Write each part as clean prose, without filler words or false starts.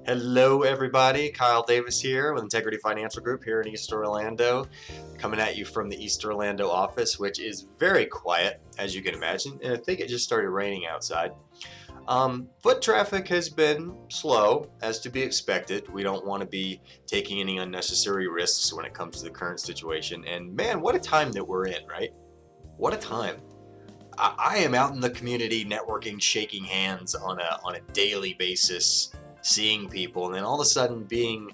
Hello, everybody. Kyle Davis here with Integrity Financial Group here in East Orlando, coming at you from the East Orlando office, which is very quiet, as you can imagine. And I think it just started raining outside. Foot traffic has been slow, as to be expected. We don't want to be taking any unnecessary risks when it comes to the current situation. And man, what a time that we're in, right? What a time. I am out in the community networking, shaking hands on a daily basis, seeing people, and then all of a sudden being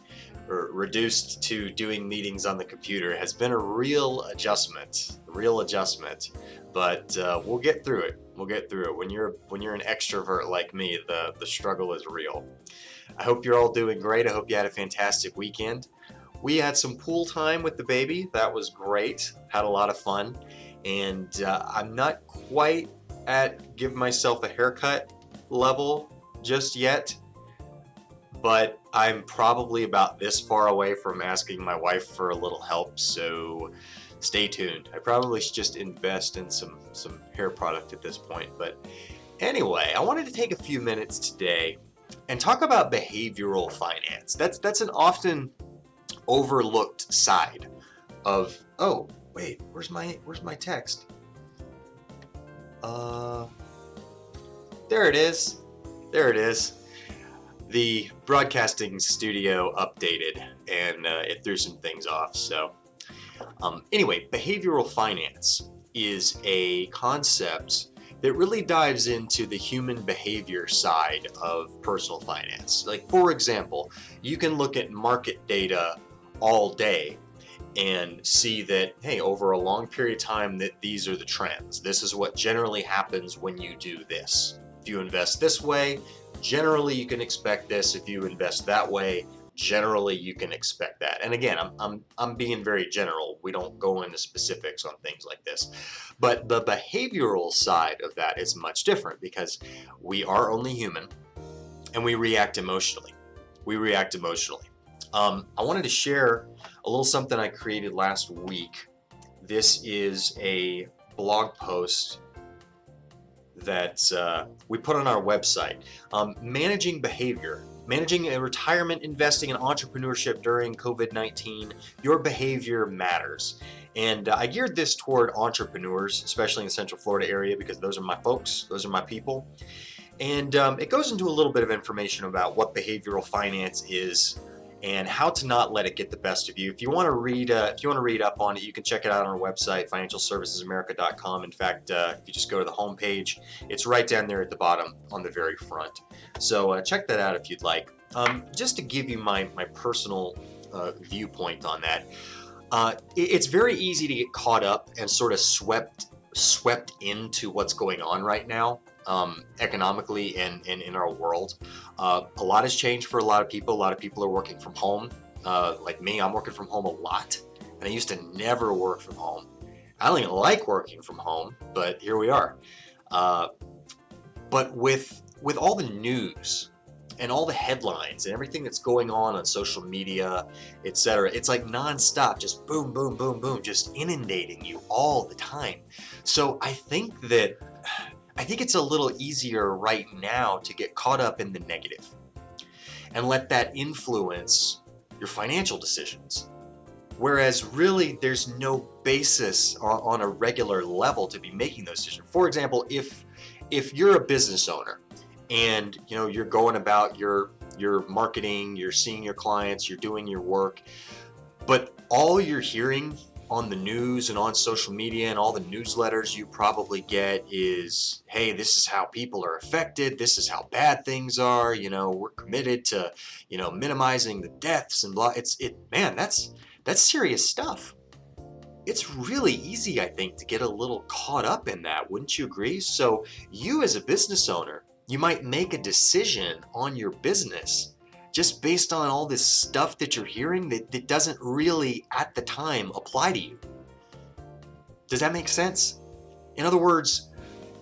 reduced to doing meetings on the computer has been a real adjustment. But we'll get through it. We'll get through it. When you're an extrovert like me, the struggle is real. I hope you're all doing great. I hope you had a fantastic weekend. We had some pool time with the baby. That was great. Had a lot of fun. And I'm not quite at give myself a haircut level just yet, but I'm probably about this far away from asking my wife for a little help, so stay tuned. I probably should just invest in some hair product at this point. But anyway, I wanted to take a few minutes today and talk about behavioral finance. That's an often overlooked side of, oh, wait, where's my text? There it is. The broadcasting studio updated and it threw some things off. So anyway, behavioral finance is a concept that really dives into the human behavior side of personal finance. Like, for example, you can look at market data all day and see that, hey, over a long period of time, that these are the trends. This is what generally happens when you do this. If you invest this way, generally you can expect this. If you invest that way, generally you can expect that. And again, I'm being very general. We don't go into specifics on things like this. But the behavioral side of that is much different because we are only human and we react emotionally. I wanted to share a little something I created last week. This is a blog post that we put on our website. Managing behavior, managing a retirement, investing, and entrepreneurship during COVID-19. Your behavior matters. And I geared this toward entrepreneurs, especially in the Central Florida area, because those are my folks, those are my people. And it goes into a little bit of information about what behavioral finance is and how to not let it get the best of you. If you want to read up on it, you can check it out on our website, financialservicesamerica.com. In fact, if you just go to the homepage, it's right down there at the bottom on the very front. So check that out if you'd like. Just to give you my personal viewpoint on that, it's very easy to get caught up and sort of swept into what's going on right now. Economically and in our world. A lot has changed for a lot of people. A lot of people are working from home. Like me, I'm working from home a lot. And I used to never work from home. I don't even like working from home, but here we are. But with all the news and all the headlines and everything that's going on social media, etc., it's like nonstop, just boom, boom, boom, boom, just inundating you all the time. So I think it's a little easier right now to get caught up in the negative and let that influence your financial decisions. Whereas really there's no basis on a regular level to be making those decisions. For example, if you're a business owner and you're going about your marketing, you're seeing your clients, you're doing your work, but all you're hearing on the news and on social media and all the newsletters you probably get is, hey, this is how people are affected, this is how bad things are, we're committed to minimizing the deaths and blah. Man, that's serious stuff. It's really easy, I think, to get a little caught up in that, wouldn't you agree? So you as a business owner, you might make a decision on your business just based on all this stuff that you're hearing that doesn't really, at the time, apply to you. Does that make sense? In other words,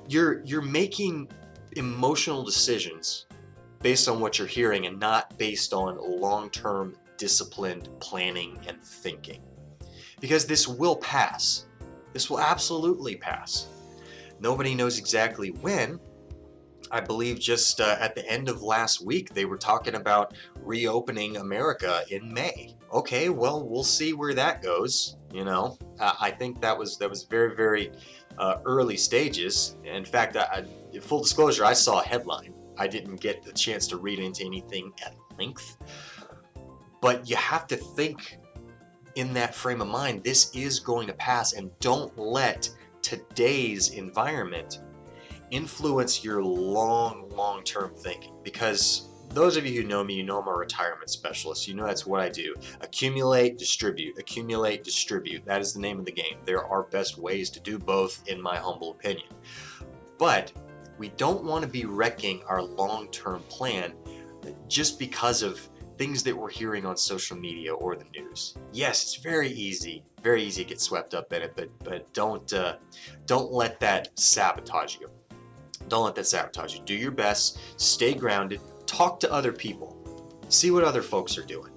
you're making emotional decisions based on what you're hearing and not based on long-term disciplined planning and thinking. Because this will pass. This will absolutely pass. Nobody knows exactly when. I believe just at the end of last week, they were talking about reopening America in May. Okay, well, we'll see where that goes. I think that was very, very early stages. In fact, full disclosure, I saw a headline. I didn't get the chance to read into anything at length, but you have to think in that frame of mind. This is going to pass, and don't let today's environment influence your long-term thinking, because those of you who know me, you know I'm a retirement specialist. You know that's what I do. Accumulate, distribute. Accumulate, distribute. That is the name of the game. There are best ways to do both, in my humble opinion. But we don't want to be wrecking our long-term plan just because of things that we're hearing on social media or the news. Yes, it's very easy to get swept up in it, but don't let that sabotage you. Don't let that sabotage you. Do your best, stay grounded, talk to other people, see what other folks are doing,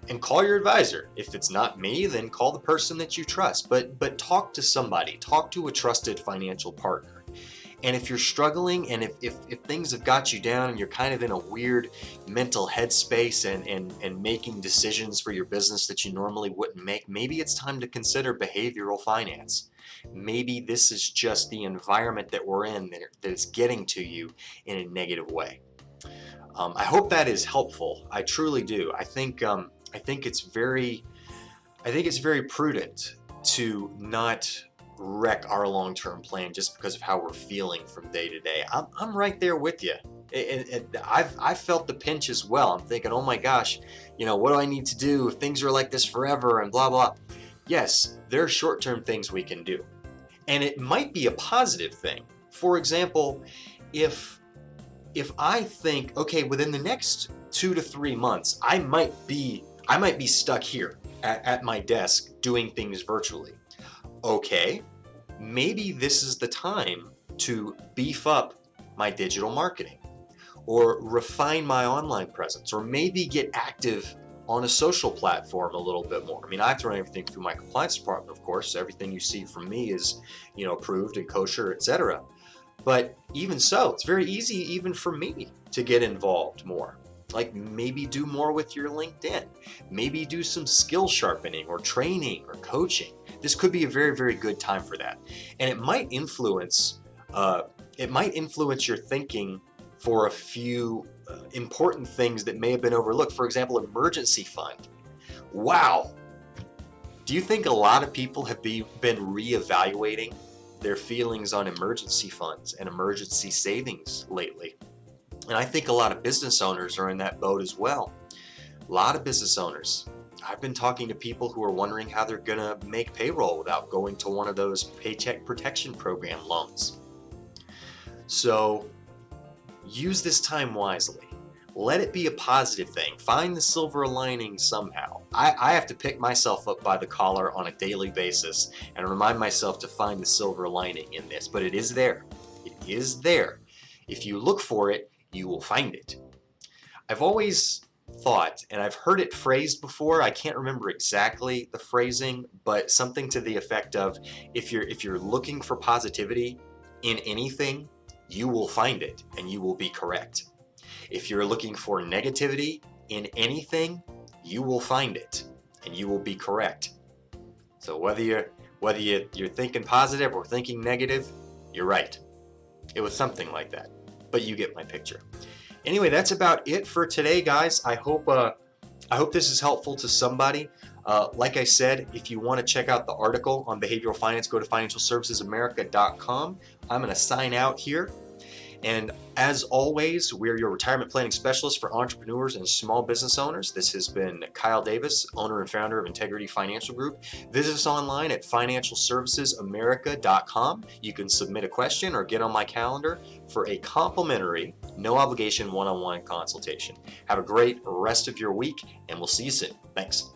and call your advisor. If it's not me, then call the person that you trust, but talk to somebody, talk to a trusted financial partner. And if you're struggling, and if things have got you down and you're kind of in a weird mental headspace and making decisions for your business that you normally wouldn't make, maybe it's time to consider behavioral finance. Maybe this is just the environment that we're in that is getting to you in a negative way. I hope that is helpful. I truly do. I think it's very prudent to not wreck our long-term plan just because of how we're feeling from day to day. I'm right there with you. I've felt the pinch as well. I'm thinking, oh my gosh, what do I need to do if things are like this forever and blah blah. Yes, there are short-term things we can do, and it might be a positive thing. For example, if I think, okay, within the next 2 to 3 months, I might be stuck here at my desk doing things virtually. Okay, maybe this is the time to beef up my digital marketing, or refine my online presence, or maybe get active on a social platform a little bit more. I mean, I throw everything through my compliance department, of course. Everything you see from me is, approved and kosher, etc. But even so, it's very easy even for me to get involved more. Like maybe do more with your LinkedIn. Maybe do some skill sharpening or training or coaching. This could be a very, very good time for that. And it might influence your thinking for a few important things that may have been overlooked. For example, emergency fund. Wow. Do you think a lot of people have been reevaluating their feelings on emergency funds and emergency savings lately? And I think a lot of business owners are in that boat as well. A lot of business owners. I've been talking to people who are wondering how they're going to make payroll without going to one of those Paycheck Protection Program loans. So use this time wisely. Let it be a positive thing. Find the silver lining somehow. I have to pick myself up by the collar on a daily basis and remind myself to find the silver lining in this. But it is there. It is there. If you look for it, you will find it. I've always thought, and I've heard it phrased before, I can't remember exactly the phrasing, but something to the effect of, if you're looking for positivity in anything, you will find it and you will be correct. If you're looking for negativity in anything, you will find it and you will be correct. So whether you're thinking positive or thinking negative, you're right. It was something like that, but you get my picture. Anyway, that's about it for today, guys. I hope this is helpful to somebody. Like I said, if you want to check out the article on behavioral finance, go to financialservicesamerica.com. I'm going to sign out here. And as always, we're your retirement planning specialist for entrepreneurs and small business owners. This has been Kyle Davis, owner and founder of Integrity Financial Group. Visit us online at financialservicesamerica.com. You can submit a question or get on my calendar for a complimentary, no obligation one-on-one consultation. Have a great rest of your week, and we'll see you soon. Thanks.